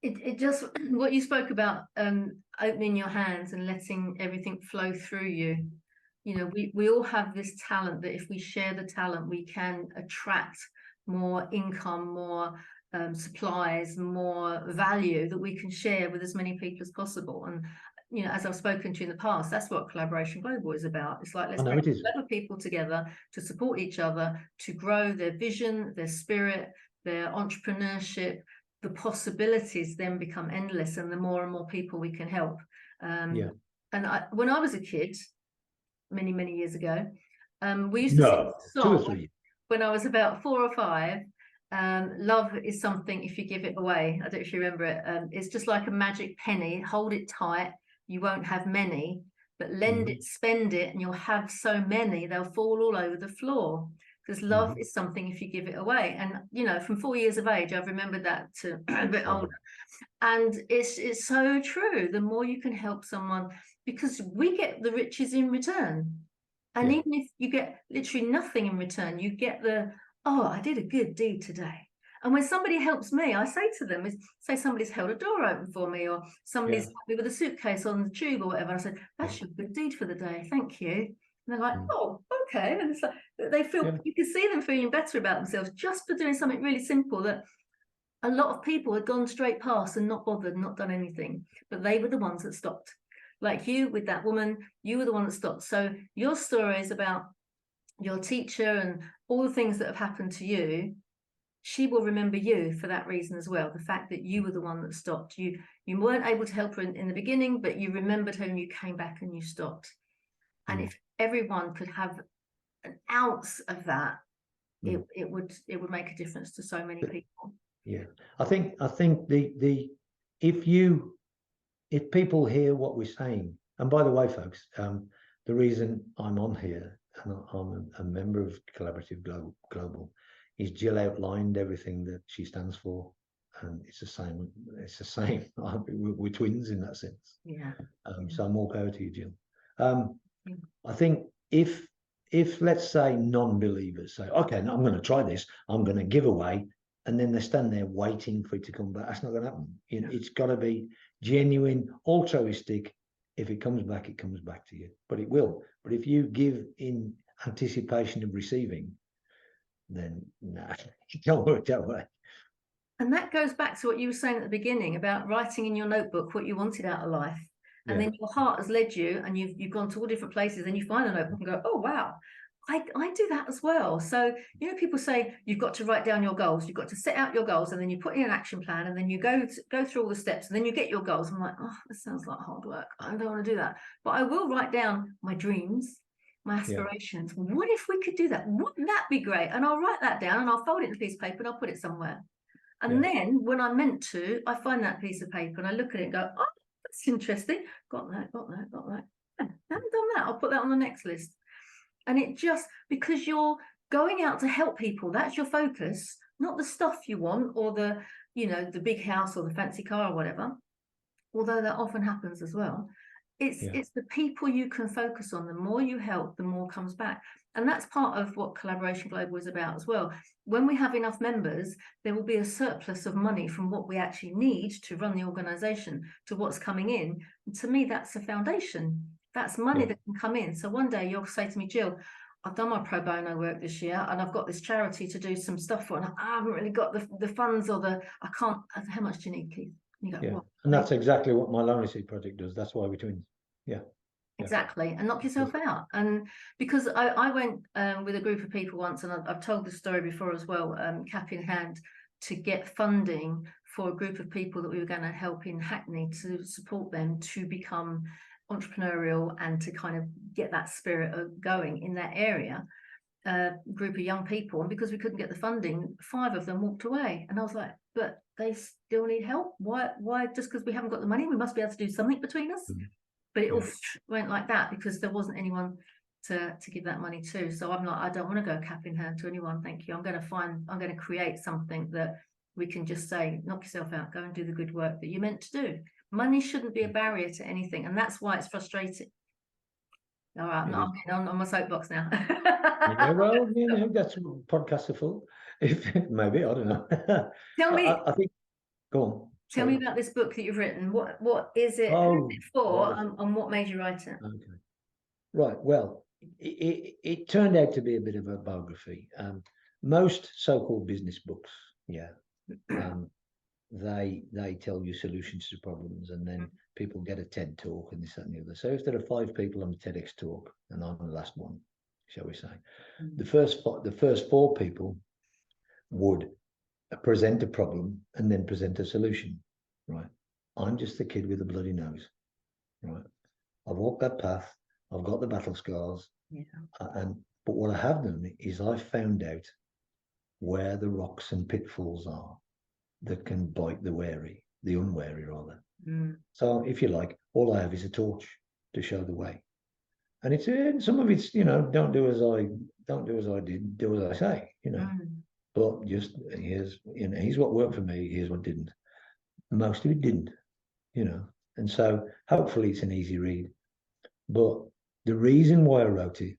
it just, what you spoke about, opening your hands and letting everything flow through you. You know, we all have this talent that if we share the talent, we can attract more income, more supplies, more value that we can share with as many people as possible. And, you know, as I've spoken to you in the past, that's what Collaboration Global is about. It's like, let's bring clever people together to support each other, to grow their vision, their spirit, their entrepreneurship. The possibilities then become endless, and the more and more people we can help. And when I was a kid, many years ago, we used to sing a song when I was about 4 or 5. Love is something if you give it away. I don't know if you remember it. It's just like a magic penny. Hold it tight, you won't have many, but lend it, spend it, and you'll have so many they'll fall all over the floor. Because love is something if you give it away. And, you know, from 4 years of age, I've remembered that to a bit older. And it's so true. The more you can help someone, because we get the riches in return. And even if you get literally nothing in return, you get the, oh, I did a good deed today. And when somebody helps me, I say to them, say somebody's held a door open for me, or somebody's helped me with a suitcase on the tube or whatever. I said, that's your good deed for the day. Thank you. And they're like, oh, okay. And it's like, they feel, you can see them feeling better about themselves just for doing something really simple that a lot of people had gone straight past and not bothered, not done anything, but they were the ones that stopped. Like you with that woman, you were the one that stopped. So your story is about your teacher and all the things that have happened to you. She will remember you for that reason as well. The fact that you were the one that stopped. You weren't able to help her in the beginning, but you remembered her and you came back and you stopped. And if everyone could have an ounce of that, it would make a difference to so many people. Yeah, I think if people hear what we're saying, and by the way, folks, the reason I'm on here and I'm a member of Collaborative Global is Jill outlined everything that she stands for, and it's the same. It's the same. We're twins in that sense. Yeah. So more power to you, Jill. I think if let's say non-believers say, okay, no, I'm going to try this, I'm going to give away, and then they stand there waiting for it to come back, that's not going to happen. You know, it's got to be genuine, altruistic. If it comes back, it comes back to you, but it will. But if you give in anticipation of receiving, then nah, it don't work that way. And that goes back to what you were saying at the beginning about writing in your notebook what you wanted out of life. And then your heart has led you, and you've gone to all different places, and you find a notebook and go, oh, wow, I do that as well. So, you know, people say you've got to write down your goals. You've got to set out your goals, and then you put in an action plan, and then you go through all the steps, and then you get your goals. I'm like, oh, this sounds like hard work. I don't want to do that. But I will write down my dreams, my aspirations. What if we could do that? Wouldn't that be great? And I'll write that down, and I'll fold it in a piece of paper, and I'll put it somewhere. And then when I'm meant to, I find that piece of paper, and I look at it and go, oh, that's interesting. Got that. I haven't done that. I'll put that on the next list. And it just, because you're going out to help people, that's your focus, not the stuff you want or the, you know, the big house or the fancy car or whatever, although that often happens as well. It's the people you can focus on. The more you help, the more comes back. And that's part of what Collaboration Global is about as well. When we have enough members, there will be a surplus of money from what we actually need to run the organization to what's coming in. And to me, that's a foundation. That's money that can come in. So one day you'll say to me, Jill, I've done my pro bono work this year, and I've got this charity to do some stuff for, and I haven't really got the funds or I can't. How much do you need, Keith? You go, well, and that's exactly what my Lonely Seed project does. That's why we're twins. Exactly. And knock yourself out. And because I went with a group of people once, and I've told the story before as well, cap in hand, to get funding for a group of people that we were going to help in Hackney to support them to become entrepreneurial and to kind of get that spirit going in that area. Group of young people, and because we couldn't get the funding, 5 of them walked away. And I was like, but they still need help. Why just because we haven't got the money, we must be able to do something between us? But it all went like that because there wasn't anyone to give that money to. So I'm like, I don't want to go cap in hand to anyone, thank you. I'm going to create something that we can just say, knock yourself out, go and do the good work that you're meant to do. Money shouldn't be a barrier to anything, and that's why it's frustrating. All right, I'm getting on my soapbox now. Yeah, well, that's what podcasts are for. If maybe, I don't know. Tell me, I think. Go on. tell me about this book that you've written. What is it? Oh, who's it for? right. And what made you write it? Okay. Right. Well, it turned out to be a bit of a biography. Most so-called business books, they tell you solutions to problems, and then people get a TED talk and this, that, and the other. So if there are 5 people on the TEDx talk, and I'm the last one, shall we say, the first 4 people would present a problem and then present a solution. Right. I'm just the kid with a bloody nose. Right. I've walked that path. I've got the battle scars. But what I have done is I've found out where the rocks and pitfalls are that can bite the unwary rather. So if you like, all I have is a torch to show the way. And it's some of it's, don't do as I did, do as I say, But just here's what worked for me, here's what didn't. Most of it didn't, And so hopefully it's an easy read. But the reason why I wrote it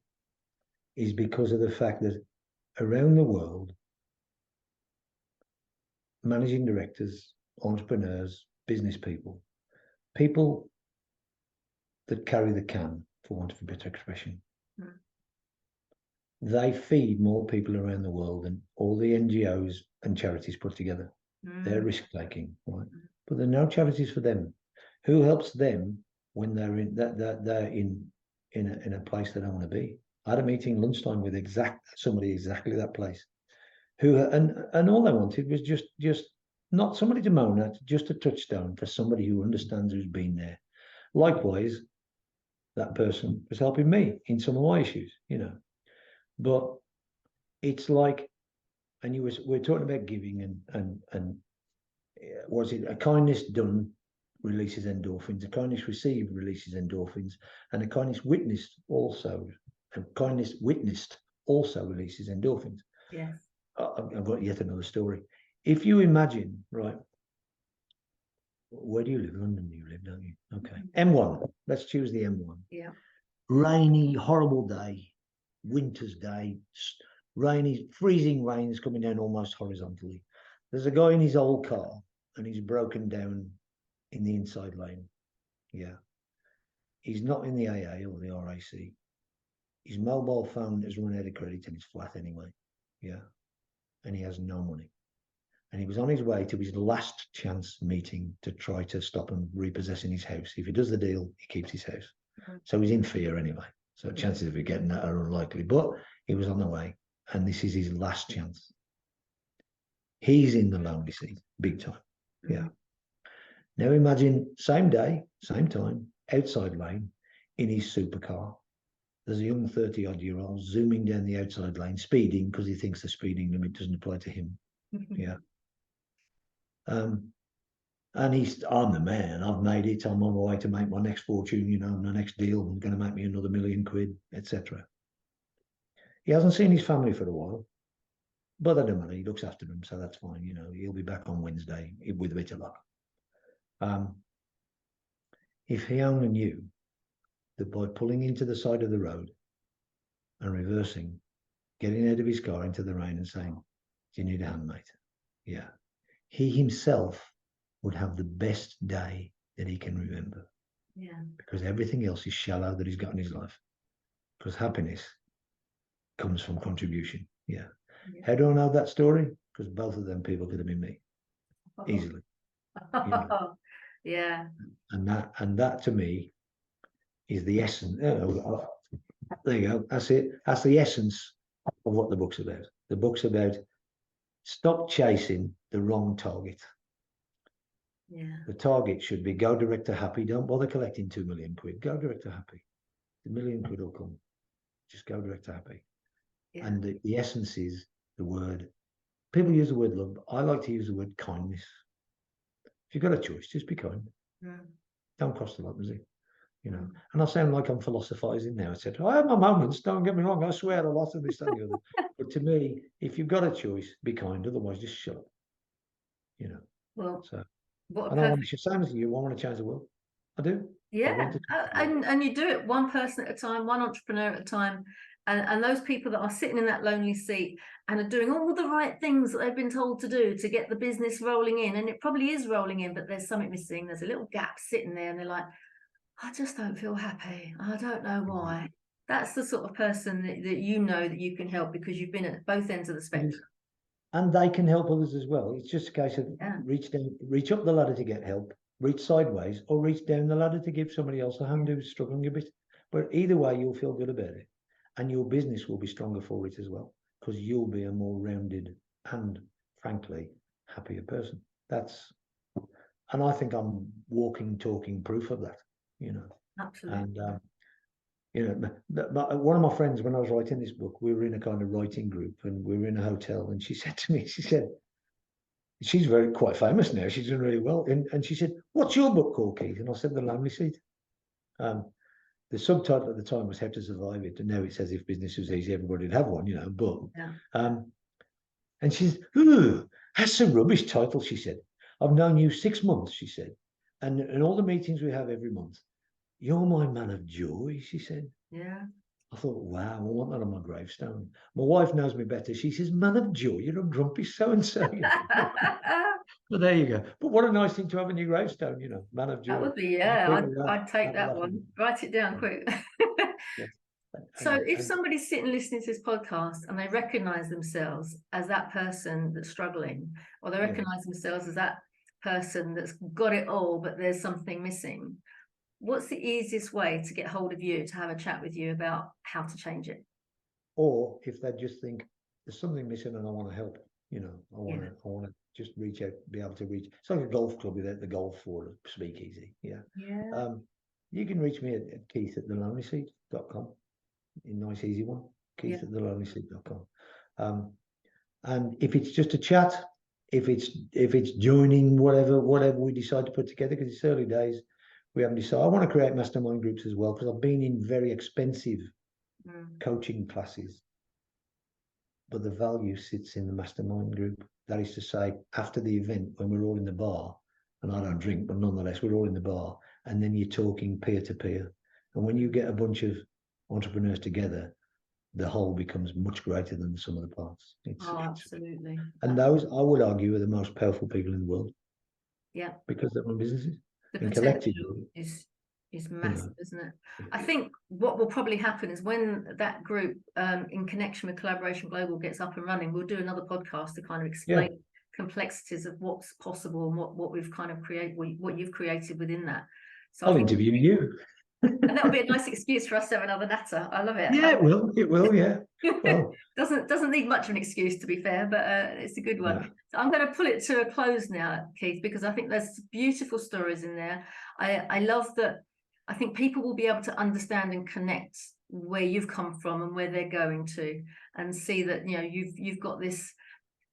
is because of the fact that around the world, managing directors, entrepreneurs, business people that carry the can, for want of a better expression, they feed more people around the world than all the NGOs and charities put together. They're risk-taking, right? But there are no charities for them. Who helps them when they're in a place they don't want to be? I had a meeting lunchtime with somebody exactly that place, and all they wanted was just not somebody to moan at, just a touchstone for somebody who understands, who's been there. Likewise, that person was helping me in some of my issues, But it's like, and we're talking about giving, and was it a kindness done releases endorphins, a kindness received releases endorphins, and a kindness witnessed also releases endorphins. Yes. I've got yet another story. If you imagine, right, where do you live? London, you live, don't you? Okay. M1. Let's choose the M1. Yeah. Rainy, horrible day, winter's day, rainy, freezing rains coming down almost horizontally. There's a guy in his old car and he's broken down in the inside lane. Yeah. He's not in the AA or the RAC. His mobile phone has run out of credit and it's flat anyway. Yeah. And he has no money. And he was on his way to his last chance meeting to try to stop him repossessing his house. If he does the deal, he keeps his house. So he's in fear anyway. So chances of him getting that are unlikely. But he was on the way, and this is his last chance. He's in the lonely seat, big time. Yeah. Now imagine, same day, same time, outside lane, in his supercar. There's a young 30-odd-year-old zooming down the outside lane, speeding because he thinks the speeding limit doesn't apply to him. Yeah. And I'm the man. I've made it. I'm on my way to make my next fortune, my next deal. I'm going to make me another £1 million, etc. He hasn't seen his family for a while, but that doesn't matter. He looks after them, so that's fine. He'll be back on Wednesday with a bit of luck. If he only knew that by pulling into the side of the road and reversing, getting out of his car into the rain and saying, "Do you need a hand, mate?" Yeah. He himself would have the best day that he can remember. Yeah. Because everything else is shallow that he's got in his life. Because happiness comes from contribution. Yeah. How do I know that story? Because both of them people could have been me. Easily. Yeah. And that to me is the essence. There you go. That's it. That's the essence of what the book's about. The book's about stop chasing the wrong target. Yeah. The target should be go direct to happy. Don't bother collecting £2 million. Go direct to happy. The £1 million will come. Just go direct to happy. Yeah. And the essence is the word. People use the word love. I like to use the word kindness If you've got a choice, just be kind. Don't cost a lot, does it? You know, and I sound like I'm philosophizing now. I said, I have my moments, don't get me wrong, I swear a lot of this and the other. But to me, if you've got a choice, be kind, otherwise just shut up. You know. Well, So what a and I want perfect, to, same as you, I want to change the world. I do. I yeah. want to change the world. And you do it one person at a time, one entrepreneur at a time. And those people that are sitting in that lonely seat and are doing all the right things that they've been told to do to get the business rolling in, and it probably is rolling in, but there's something missing. There's a little gap sitting there, and they're like, I just don't feel happy. I don't know why. That's the sort of person that you know that you can help, because you've been at both ends of the spectrum. And they can help others as well. It's just a case of reach up the ladder to get help, reach sideways, or reach down the ladder to give somebody else a hand who's struggling a bit. But either way, you'll feel good about it, and your business will be stronger for it as well, because you'll be a more rounded and, frankly, happier person. And I think I'm walking, talking proof of that. You know, Absolutely. and you know, one of my friends, when I was writing this book, we were in a kind of writing group, and we were in a hotel, and she said to me, she said, she's quite famous now, she's doing really well, and she said, what's your book called, Keith? And I said, The Lonely Seat. The subtitle at the time was How to Survive It, and now it says if business was easy, everybody'd have one, you know. But and she's, ooh, that's a rubbish title, she said. I've known you 6 months, she said, and in all the meetings we have every month, you're my man of joy, she said. Yeah. I thought, wow, I want that on my gravestone. My wife knows me better. She says, man of joy, you're a grumpy so-and-so. But there you go. But what a nice thing to have on your gravestone, you know, man of joy. That would be, I'd take that one. Write it down quick. Yes. So if somebody's sitting listening to this podcast and they recognize themselves as that person that's struggling, or they recognize themselves as that person that's got it all, but there's something missing, what's the easiest way to get hold of you, to have a chat with you about how to change it? Or if they just think there's something missing and I want to help, you know, I want to just reach out, be able to reach. It's like a golf club without the golf for speakeasy. Yeah. You can reach me at keith@thelonelyseat.com. A nice easy one, keith@thelonelyseat.com. And if it's just a chat, if it's joining whatever we decide to put together, because it's early days, we haven't decided. I want to create mastermind groups as well, because I've been in very expensive coaching classes, but the value sits in the mastermind group. That is to say, after the event, when we're all in the bar, and I don't drink, but nonetheless, we're all in the bar, and then you're talking peer to peer. And when you get a bunch of entrepreneurs together, the whole becomes much greater than the sum of the parts. Absolutely. And those, I would argue, are the most powerful people in the world. Yeah. Because they run businesses. The potential is massive, isn't it? I think what will probably happen is when that group, in connection with Collaboration Global, gets up and running, we'll do another podcast to kind of explain complexities of what's possible and what we've kind of created, what you've created within that. So I'll interview you. And that'll be a nice excuse for us to have another natter. I love it. Yeah, it will, yeah. Well, doesn't need much of an excuse, to be fair, but it's a good one. Yeah. So I'm going to pull it to a close now, Keith, because I think there's beautiful stories in there. I love that. I think people will be able to understand and connect where you've come from and where they're going to, and see that, you know, you've got this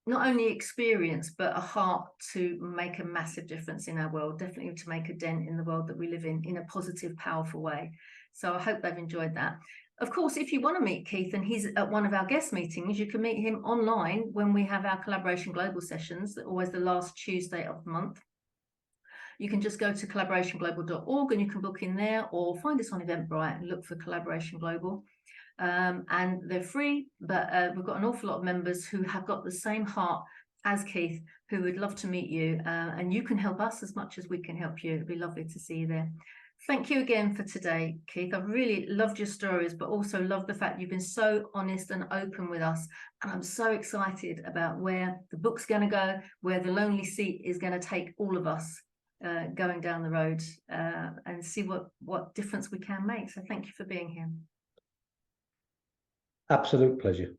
not only experience, but a heart to make a massive difference in our world, definitely to make a dent in the world that we live in a positive, powerful way. So I hope they've enjoyed that. Of course, if you want to meet Keith and he's at one of our guest meetings, you can meet him online when we have our Collaboration Global sessions, always the last Tuesday of the month. You can just go to collaborationglobal.org and you can book in there, or find us on Eventbrite and look for Collaboration Global. And they're free, but we've got an awful lot of members who have got the same heart as Keith, who would love to meet you, and you can help us as much as we can help you. It'd be lovely to see you there. Thank you again for today, Keith. I've really loved your stories, but also loved the fact you've been so honest and open with us. And I'm so excited about where the book's going to go, where The Lonely Seat is going to take all of us going down the road, and see what difference we can make. So thank you for being here. Absolute pleasure.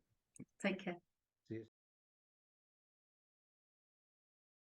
Take care.